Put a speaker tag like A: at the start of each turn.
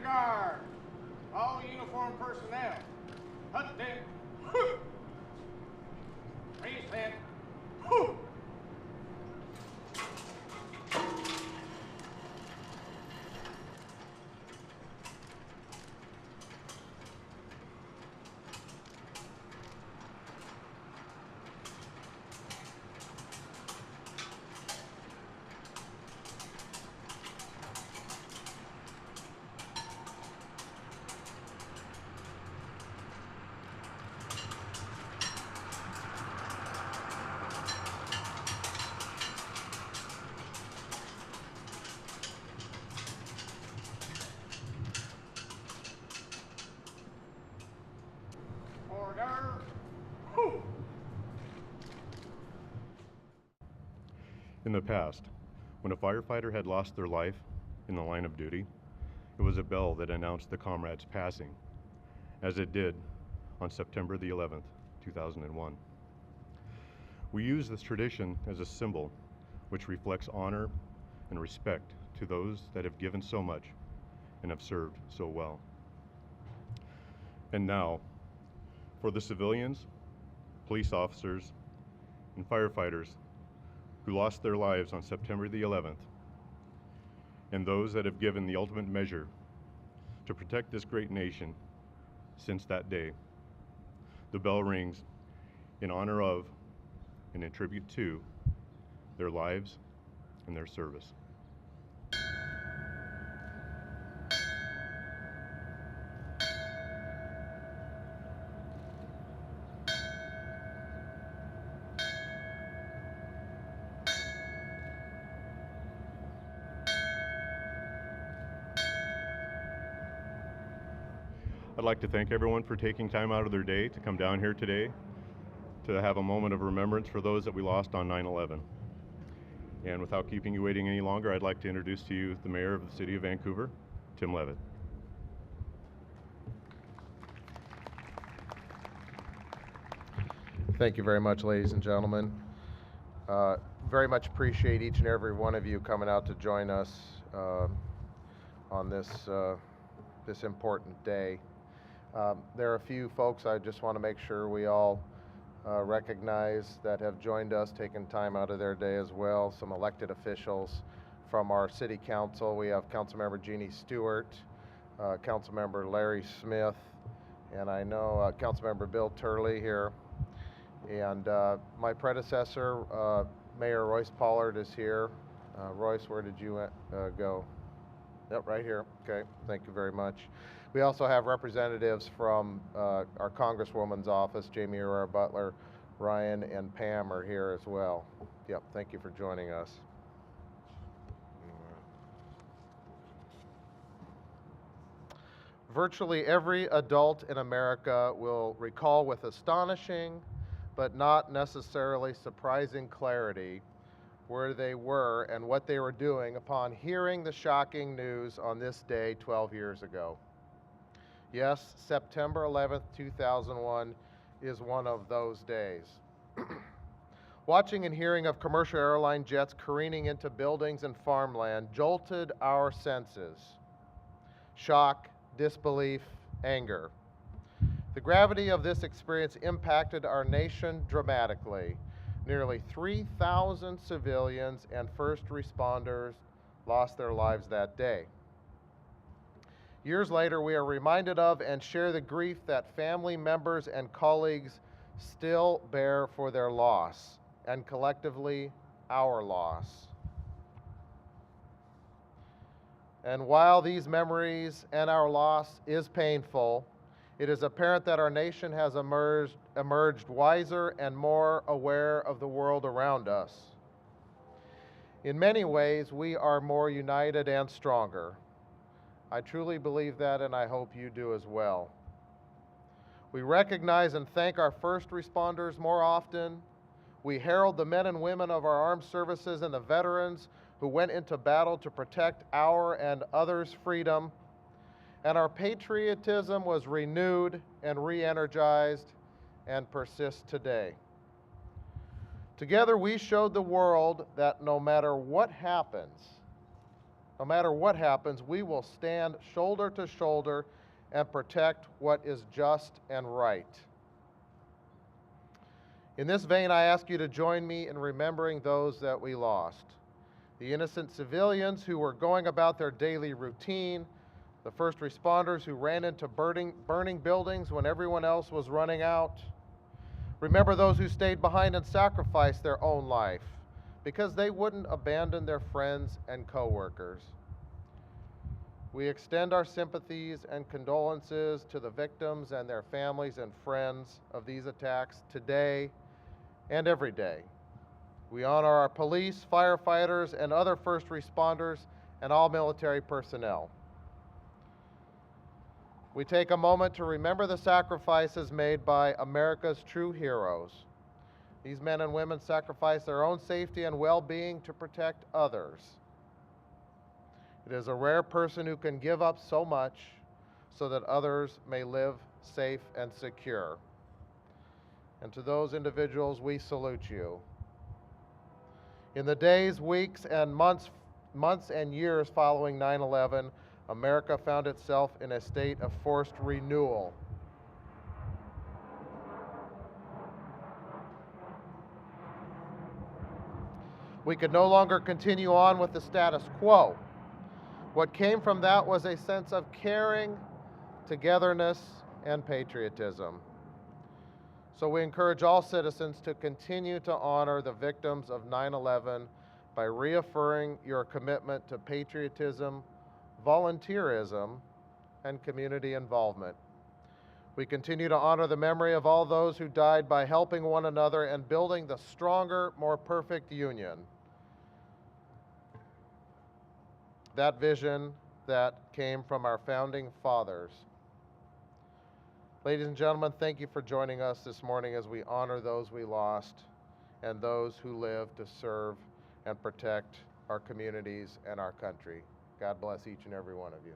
A: guard. All uniformed personnel. Hut then. Raise then.
B: In the past, when a firefighter had lost their life in the line of duty, it was a bell that announced the comrade's passing, as it did on September the 11th, 2001. We use this tradition as a symbol which reflects honor and respect to those that have given so much and have served so well. And now, for the civilians, police officers, and firefighters who lost their lives on September the 11th, and those that have given the ultimate measure to protect this great nation since that day, the bell rings in honor of and in tribute to their lives and their service. I'd like to thank everyone for taking time out of their day to come down here today to have a moment of remembrance for those that we lost on 9/11. And without keeping you waiting any longer, I'd like to introduce to you the Mayor of the City of Vancouver, Tim Leavitt.
C: Thank you very much, ladies and gentlemen. Very much appreciate each and every one of you coming out to join us on this important day. There are a few folks I just want to make sure we all recognize that have joined us, taken time out of their day as well. Some elected officials from our City Council. We have Councilmember Jeannie Stewart, Councilmember Larry Smith, and I know Councilmember Bill Turley here. And my predecessor, Mayor Royce Pollard, is here. Royce, where did you go? Yep, right here. Okay, thank you very much. We also have representatives from our Congresswoman's office, Jamie Herrera Butler, Ryan, and Pam are here as well. Yep, thank you for joining us. Virtually every adult in America will recall with astonishing, but not necessarily surprising clarity where they were and what they were doing upon hearing the shocking news on this day 12 years ago. Yes, September 11th, 2001 is one of those days. Watching and hearing of commercial airline jets careening into buildings and farmland jolted our senses. Shock, disbelief, anger. The gravity of this experience impacted our nation dramatically. Nearly 3,000 civilians and first responders lost their lives that day. Years later, we are reminded of and share the grief that family members and colleagues still bear for their loss, and collectively, our loss. And while these memories and our loss is painful, it is apparent that our nation has emerged wiser and more aware of the world around us. In many ways, we are more united and stronger. I truly believe that, and I hope you do as well. We recognize and thank our first responders more often. We herald the men and women of our armed services and the veterans who went into battle to protect our and others' freedom. And our patriotism was renewed and re-energized and persists today. Together we showed the world that no matter what happens, No matter what happens, we will stand shoulder to shoulder and protect what is just and right. In this vein, I ask you to join me in remembering those that we lost. The innocent civilians who were going about their daily routine, the first responders who ran into burning buildings when everyone else was running out. Remember those who stayed behind and sacrificed their own life because they wouldn't abandon their friends and coworkers. We extend our sympathies and condolences to the victims and their families and friends of these attacks today and every day. We honor our police, firefighters, and other first responders and all military personnel. We take a moment to remember the sacrifices made by America's true heroes. These men and women sacrifice their own safety and well-being to protect others. It is a rare person who can give up so much so that others may live safe and secure. And to those individuals, we salute you. In the days, weeks, and months and years following 9/11, America found itself in a state of forced renewal. We could no longer continue on with the status quo. What came from that was a sense of caring, togetherness, and patriotism. So we encourage all citizens to continue to honor the victims of 9/11 by reaffirming your commitment to patriotism, volunteerism, and community involvement. We continue to honor the memory of all those who died by helping one another and building the stronger, more perfect union. That vision that came from our founding fathers. Ladies and gentlemen, thank you for joining us this morning as we honor those we lost and those who live to serve and protect our communities and our country. God bless each and every one of you.